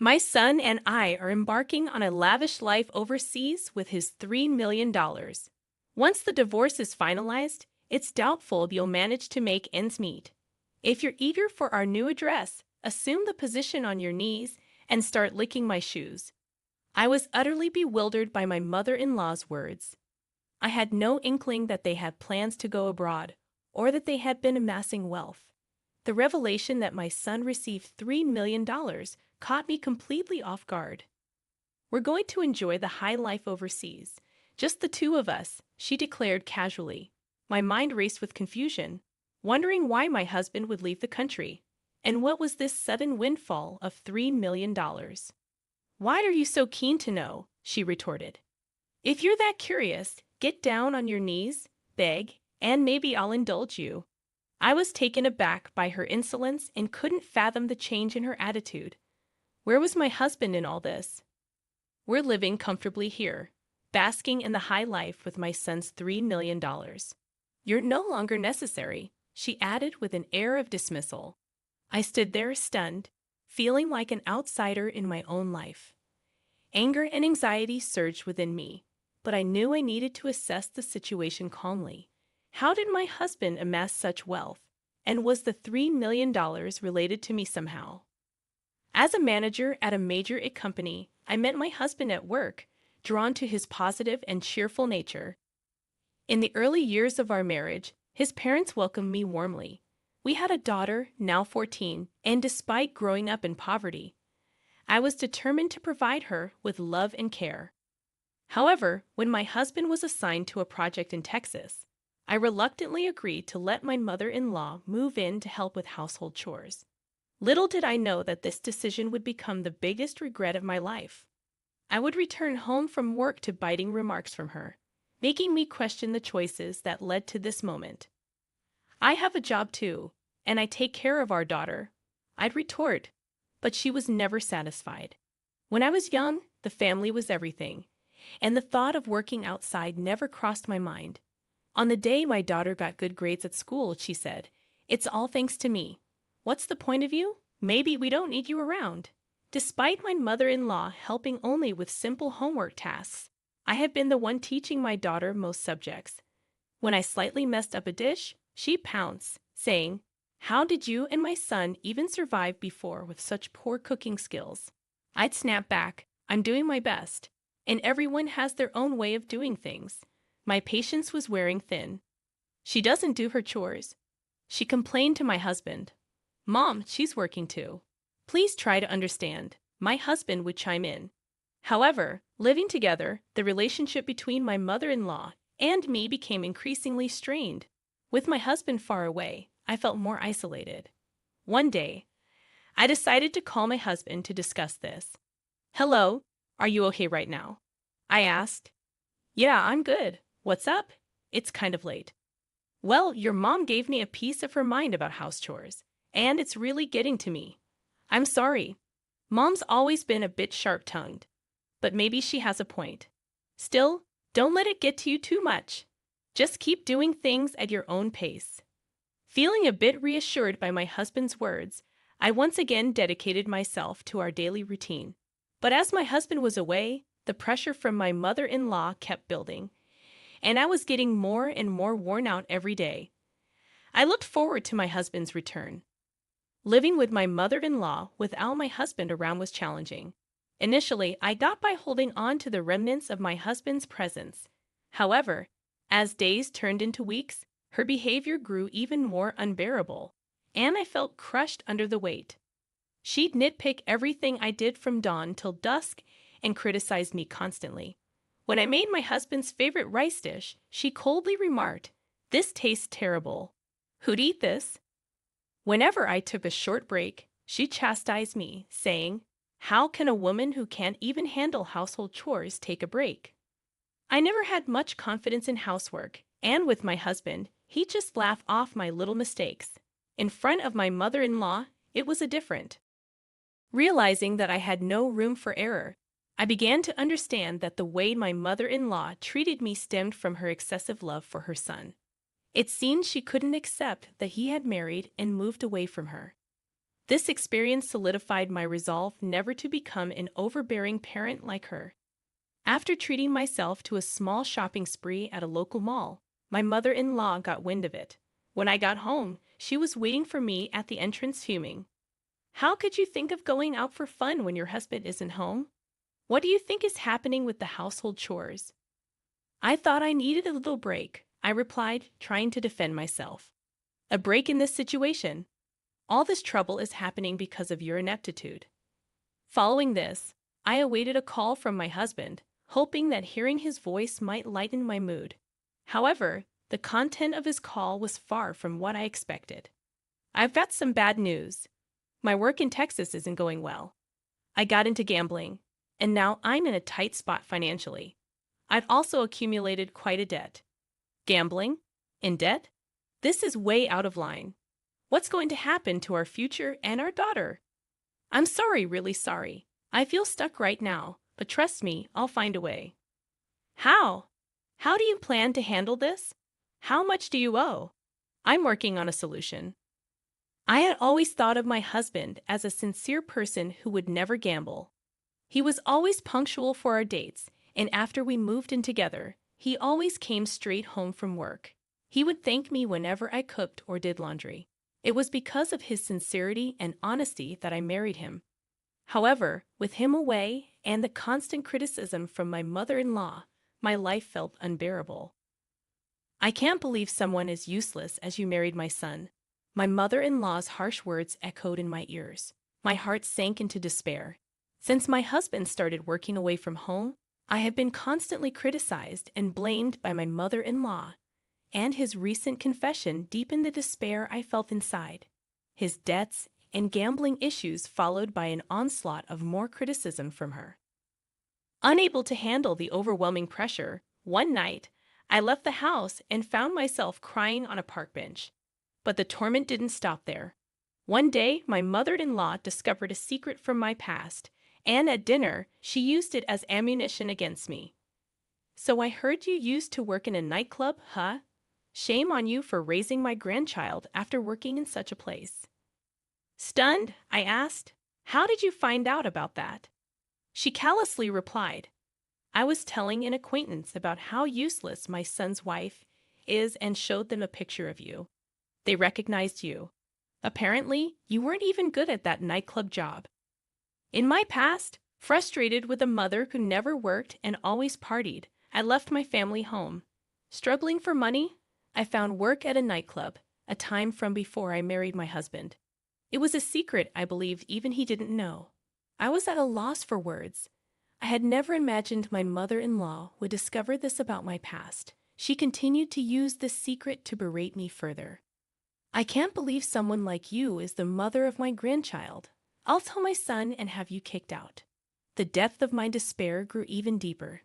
My son and I are embarking on a lavish life overseas with his $3 million. Once the divorce is finalized, it's doubtful you'll manage to make ends meet. If you're eager for our new address, assume the position on your knees and start licking my shoes. I was utterly bewildered by my mother-in-law's words. I had no inkling that they had plans to go abroad, or that they had been amassing wealth. The revelation that my son received $3 million caught me completely off guard. "We're going to enjoy the high life overseas, just the two of us," she declared casually. My mind raced with confusion, wondering why my husband would leave the country, and what was this sudden windfall of $3 million. "Why are you so keen to know?" she retorted. "If you're that curious, get down on your knees, beg, and maybe I'll indulge you." I was taken aback by her insolence and couldn't fathom the change in her attitude. Where was my husband in all this? "We're living comfortably here, basking in the high life with my son's $3 million. You're no longer necessary," she added with an air of dismissal. I stood there stunned, feeling like an outsider in my own life. Anger and anxiety surged within me, but I knew I needed to assess the situation calmly. How did my husband amass such wealth, and was the $3 million related to me somehow? As a manager at a major company, I met my husband at work, drawn to his positive and cheerful nature. In the early years of our marriage, his parents welcomed me warmly. We had a daughter, now 14, and despite growing up in poverty, I was determined to provide her with love and care. However, when my husband was assigned to a project in Texas, I reluctantly agreed to let my mother-in-law move in to help with household chores. Little did I know that this decision would become the biggest regret of my life. I would return home from work to biting remarks from her, making me question the choices that led to this moment. "I have a job too, and I take care of our daughter," I'd retort, but she was never satisfied. When I was young, the family was everything, and the thought of working outside never crossed my mind. On the day my daughter got good grades at school, she said, "It's all thanks to me. What's the point of you? Maybe we don't need you around." Despite my mother-in-law helping only with simple homework tasks, I had been the one teaching my daughter most subjects. When I slightly messed up a dish, she pounced, saying, "How did you and my son even survive before with such poor cooking skills?" I'd snap back, "I'm doing my best, and everyone has their own way of doing things." My patience was wearing thin. "She doesn't do her chores," she complained to my husband. "Mom, she's working too. Please try to understand," my husband would chime in. However, living together, the relationship between my mother-in-law and me became increasingly strained. With my husband far away, I felt more isolated. One day, I decided to call my husband to discuss this. "Hello, are you okay right now?" I asked. "Yeah, I'm good. What's up?" "It's kind of late." "Well, your mom gave me a piece of her mind about house chores, and it's really getting to me. I'm sorry. Mom's always been a bit sharp-tongued, but maybe she has a point. Still, don't let it get to you too much. Just keep doing things at your own pace." Feeling a bit reassured by my husband's words, I once again dedicated myself to our daily routine. But as my husband was away, the pressure from my mother-in-law kept building, and I was getting more and more worn out every day. I looked forward to my husband's return. Living with my mother-in-law without my husband around was challenging. Initially, I got by holding on to the remnants of my husband's presence. However, as days turned into weeks, her behavior grew even more unbearable, and I felt crushed under the weight. She'd nitpick everything I did from dawn till dusk and criticize me constantly. When I made my husband's favorite rice dish, she coldly remarked, "This tastes terrible. Who'd eat this?" Whenever I took a short break, she chastised me, saying, "How can a woman who can't even handle household chores take a break?" I never had much confidence in housework, and with my husband, he'd just laugh off my little mistakes. In front of my mother-in-law, it was different. Realizing that I had no room for error, I began to understand that the way my mother-in-law treated me stemmed from her excessive love for her son. It seemed she couldn't accept that he had married and moved away from her. This experience solidified my resolve never to become an overbearing parent like her. After treating myself to a small shopping spree at a local mall, my mother-in-law got wind of it. When I got home, she was waiting for me at the entrance fuming. How could you think of going out for fun when your husband isn't home? What do you think is happening with the household chores? I thought I needed a little break, I replied, trying to defend myself. A break in this situation? All this trouble is happening because of your ineptitude. Following this, I awaited a call from my husband, hoping that hearing his voice might lighten my mood. However, the content of his call was far from what I expected. I've got some bad news. My work in Texas isn't going well. I got into gambling, and now I'm in a tight spot financially. I've also accumulated quite a debt. Gambling? In debt? This is way out of line. What's going to happen to our future and our daughter? I'm sorry, really sorry. I feel stuck right now, but trust me, I'll find a way. How? How do you plan to handle this? How much do you owe? I'm working on a solution. I had always thought of my husband as a sincere person who would never gamble. He was always punctual for our dates, and after we moved in together, he always came straight home from work. He would thank me whenever I cooked or did laundry. It was because of his sincerity and honesty that I married him. However, with him away and the constant criticism from my mother-in-law, my life felt unbearable. I can't believe someone as useless as you married my son. My mother-in-law's harsh words echoed in my ears. My heart sank into despair. Since my husband started working away from home, I have been constantly criticized and blamed by my mother-in-law, and his recent confession deepened the despair I felt inside. His debts and gambling issues followed by an onslaught of more criticism from her. Unable to handle the overwhelming pressure, one night, I left the house and found myself crying on a park bench. But the torment didn't stop there. One day, my mother-in-law discovered a secret from my past, and at dinner, she used it as ammunition against me. So I heard you used to work in a nightclub, huh? Shame on you for raising my grandchild after working in such a place. Stunned, I asked, "How did you find out about that?" She callously replied, "I was telling an acquaintance about how useless my son's wife is and showed them a picture of you. They recognized you. Apparently, you weren't even good at that nightclub job." In my past, frustrated with a mother who never worked and always partied, I left my family home. Struggling for money, I found work at a nightclub, a time from before I married my husband. It was a secret I believed even he didn't know. I was at a loss for words. I had never imagined my mother-in-law would discover this about my past. She continued to use this secret to berate me further. "I can't believe someone like you is the mother of my grandchild. I'll tell my son and have you kicked out." The depth of my despair grew even deeper.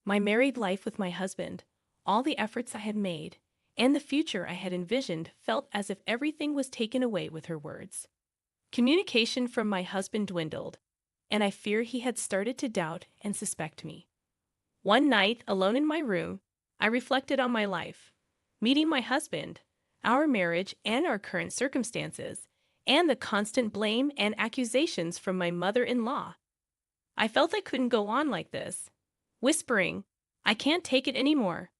My married life with my husband, all the efforts I had made, and the future I had envisioned felt as if everything was taken away with her words. Communication from my husband dwindled, and I fear he had started to doubt and suspect me. One night, alone in my room, I reflected on my life, meeting my husband, our marriage and our current circumstances, and the constant blame and accusations from my mother-in-law. I felt I couldn't go on like this. Whispering, "I can't take it anymore,"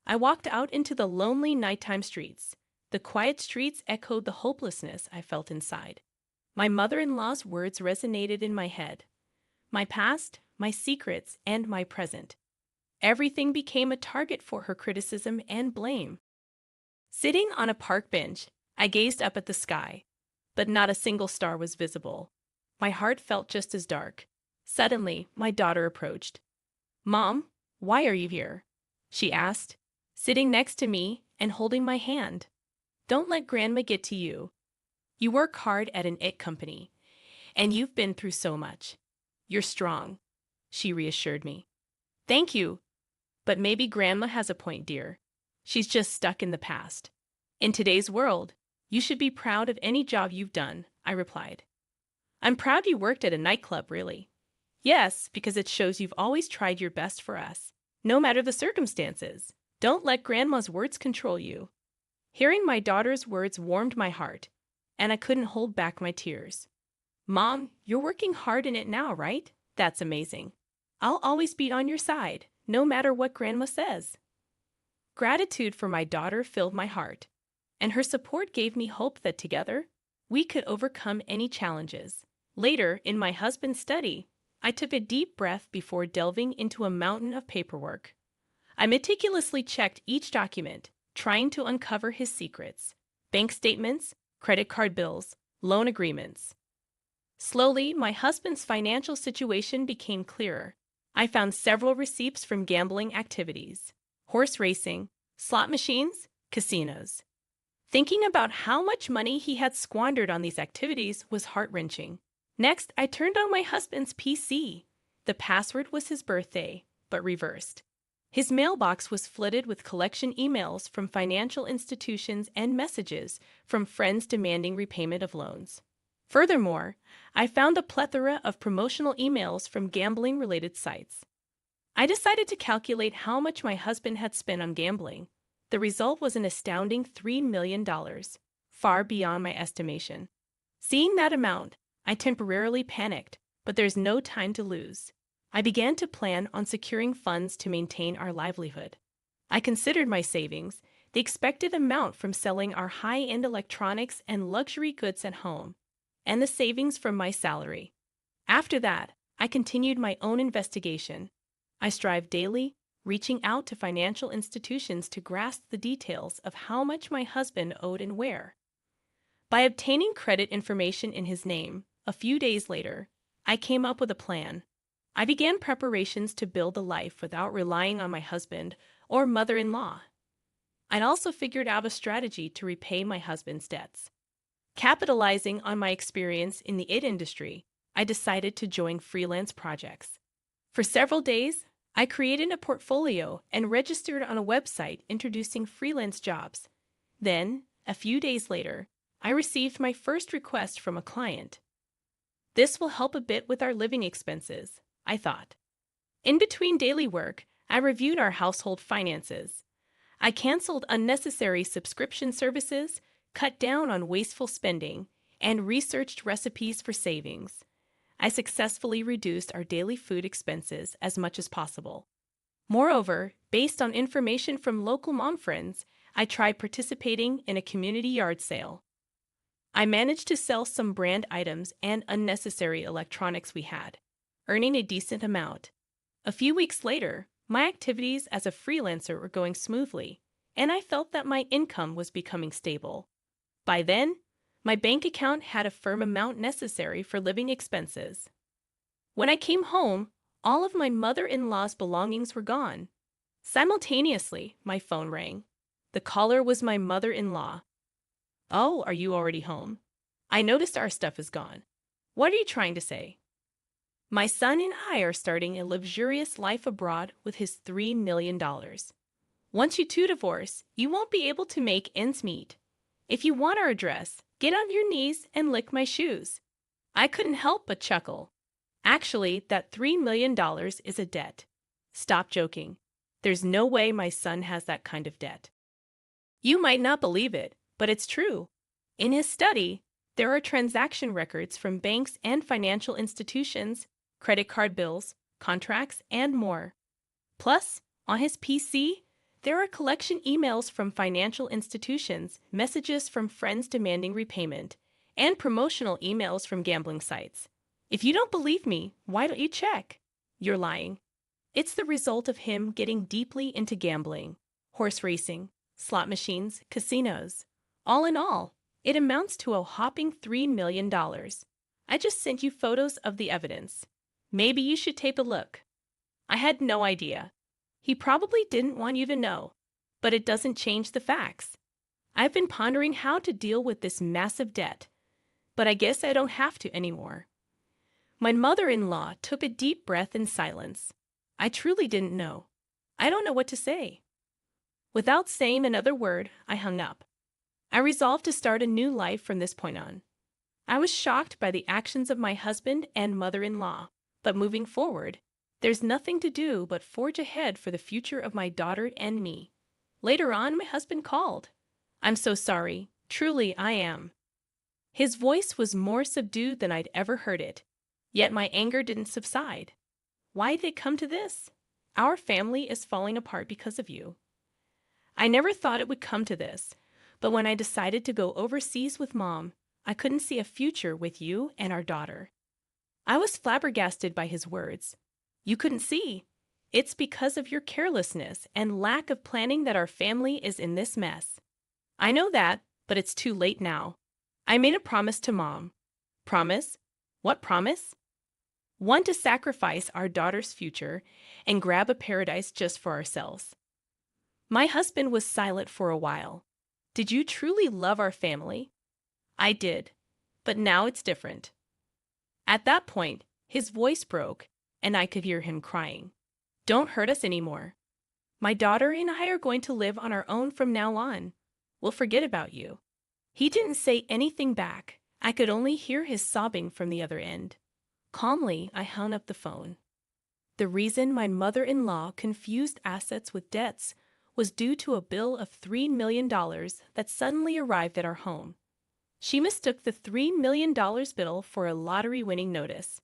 I walked out into the lonely nighttime streets. The quiet streets echoed the hopelessness I felt inside. My mother-in-law's words resonated in my head. My past, my secrets, and my present. Everything became a target for her criticism and blame. Sitting on a park bench, I gazed up at the sky, but not a single star was visible. My heart felt just as dark. Suddenly, my daughter approached. "Mom, why are you here?" she asked, sitting next to me and holding my hand. "Don't let Grandma get to you. You work hard at an IT company, and you've been through so much. You're strong," she reassured me. "Thank you. But maybe Grandma has a point, dear. She's just stuck in the past. In today's world, you should be proud of any job you've done," I replied. "I'm proud you worked at a nightclub, really." "Yes, because it shows you've always tried your best for us, no matter the circumstances. Don't let Grandma's words control you." Hearing my daughter's words warmed my heart, and I couldn't hold back my tears. Mom, you're working hard in it now, right? That's amazing. I'll always be on your side, no matter what Grandma says. Gratitude for my daughter filled my heart, and her support gave me hope that together, we could overcome any challenges. Later, in my husband's study, I took a deep breath before delving into a mountain of paperwork. I meticulously checked each document, trying to uncover his secrets: bank statements, credit card bills, loan agreements. Slowly, my husband's financial situation became clearer. I found several receipts from gambling activities, horse racing, slot machines, casinos. Thinking about how much money he had squandered on these activities was heart-wrenching. Next, I turned on my husband's PC. The password was his birthday, but reversed. His mailbox was flooded with collection emails from financial institutions and messages from friends demanding repayment of loans. Furthermore, I found a plethora of promotional emails from gambling-related sites. I decided to calculate how much my husband had spent on gambling. The result was an astounding $3 million, far beyond my estimation. Seeing that amount, I temporarily panicked, but there's no time to lose. I began to plan on securing funds to maintain our livelihood. I considered my savings, the expected amount from selling our high-end electronics and luxury goods at home, and the savings from my salary. After that, I continued my own investigation. I strived daily, reaching out to financial institutions to grasp the details of how much my husband owed and where. By obtaining credit information in his name, a few days later, I came up with a plan. I began preparations to build a life without relying on my husband or mother-in-law. I'd also figured out a strategy to repay my husband's debts. Capitalizing on my experience in the IT industry, I decided to join freelance projects. For several days, I created a portfolio and registered on a website introducing freelance jobs. Then, a few days later, I received my first request from a client. This will help a bit with our living expenses, I thought. In between daily work, I reviewed our household finances. I canceled unnecessary subscription services, cut down on wasteful spending, and researched recipes for savings. I successfully reduced our daily food expenses as much as possible. Moreover, based on information from local mom friends, I tried participating in a community yard sale. I managed to sell some brand items and unnecessary electronics we had, earning a decent amount. A few weeks later, my activities as a freelancer were going smoothly, and I felt that my income was becoming stable. By then, my bank account had a firm amount necessary for living expenses. When I came home, all of my mother-in-law's belongings were gone. Simultaneously, my phone rang. The caller was my mother-in-law. "Oh, are you already home? I noticed our stuff is gone. What are you trying to say?" "My son and I are starting a luxurious life abroad with his $3 million. Once you two divorce, you won't be able to make ends meet. If you want our address, get on your knees and lick my shoes." I couldn't help but chuckle. Actually, that $3 million is a debt. Stop joking. There's no way my son has that kind of debt. You might not believe it, but it's true. In his study, there are transaction records from banks and financial institutions, credit card bills, contracts, and more. Plus, on his PC, there are collection emails from financial institutions, messages from friends demanding repayment, and promotional emails from gambling sites. If you don't believe me, why don't you check? You're lying. It's the result of him getting deeply into gambling, horse racing, slot machines, casinos. All in all, it amounts to a whopping $3 million. I just sent you photos of the evidence. Maybe you should take a look. I had no idea. He probably didn't want you to know, but it doesn't change the facts. I've been pondering how to deal with this massive debt, but I guess I don't have to anymore. My mother-in-law took a deep breath in silence. I truly didn't know. I don't know what to say. Without saying another word, I hung up. I resolved to start a new life from this point on. I was shocked by the actions of my husband and mother-in-law, but moving forward, there's nothing to do but forge ahead for the future of my daughter and me. Later on, my husband called. "I'm so sorry. Truly, I am." His voice was more subdued than I'd ever heard it. Yet my anger didn't subside. Why did it come to this? Our family is falling apart because of you. I never thought it would come to this, but when I decided to go overseas with Mom, I couldn't see a future with you and our daughter. I was flabbergasted by his words. You couldn't see. It's because of your carelessness and lack of planning that our family is in this mess. I know that, but it's too late now. I made a promise to Mom. Promise? What promise? One, to sacrifice our daughter's future and grab a paradise just for ourselves. My husband was silent for a while. Did you truly love our family? I did, but now it's different. At that point, his voice broke, and I could hear him crying. Don't hurt us anymore. My daughter and I are going to live on our own from now on. We'll forget about you. He didn't say anything back. I could only hear his sobbing from the other end. Calmly, I hung up the phone. The reason my mother-in-law confused assets with debts was due to a bill of $3 million that suddenly arrived at our home. She mistook the $3 million bill for a lottery-winning notice.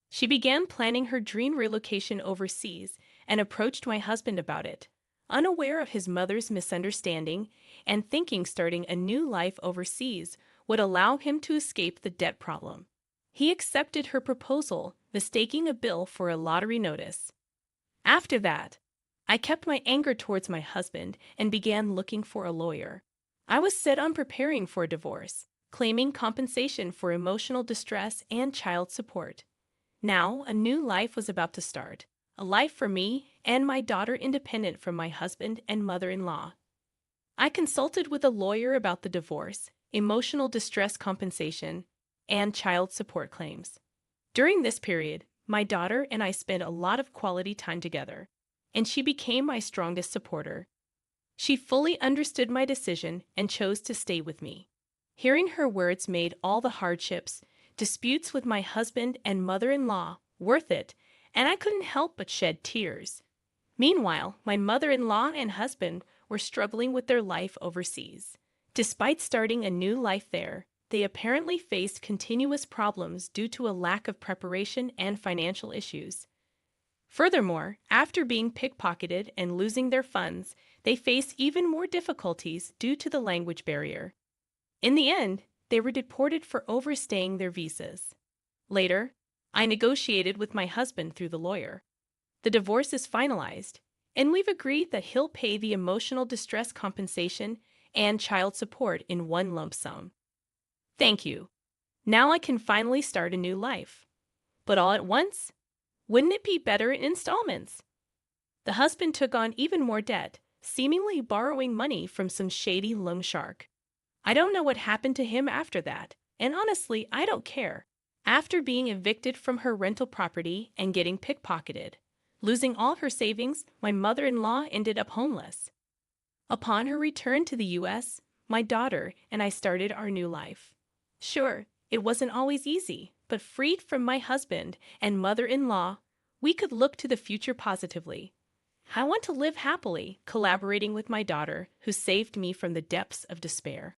She began planning her dream relocation overseas and approached my husband about it, unaware of his mother's misunderstanding and thinking starting a new life overseas would allow him to escape the debt problem. He accepted her proposal, mistaking a bill for a lottery notice. After that, I kept my anger towards my husband and began looking for a lawyer. I was set on preparing for a divorce, claiming compensation for emotional distress and child support. Now, a new life was about to start, a life for me and my daughter independent from my husband and mother-in-law. I consulted with a lawyer about the divorce, emotional distress compensation, and child support claims. During this period, my daughter and I spent a lot of quality time together, and she became my strongest supporter. She fully understood my decision and chose to stay with me. Hearing her words made all the hardships, disputes with my husband and mother-in-law worth it, and I couldn't help but shed tears. Meanwhile, my mother-in-law and husband were struggling with their life overseas. Despite starting a new life there, they apparently faced continuous problems due to a lack of preparation and financial issues. Furthermore, after being pickpocketed and losing their funds, they face even more difficulties due to the language barrier. In the end, they were deported for overstaying their visas. Later, I negotiated with my husband through the lawyer. The divorce is finalized, and we've agreed that he'll pay the emotional distress compensation and child support in one lump sum. Thank you. Now I can finally start a new life. But all at once? Wouldn't it be better in installments? The husband took on even more debt, seemingly borrowing money from some shady loan shark. I don't know what happened to him after that, and honestly, I don't care. After being evicted from her rental property and getting pickpocketed, losing all her savings, my mother-in-law ended up homeless. Upon her return to the U.S., my daughter and I started our new life. Sure, it wasn't always easy, but freed from my husband and mother-in-law, we could look to the future positively. I want to live happily, collaborating with my daughter, who saved me from the depths of despair.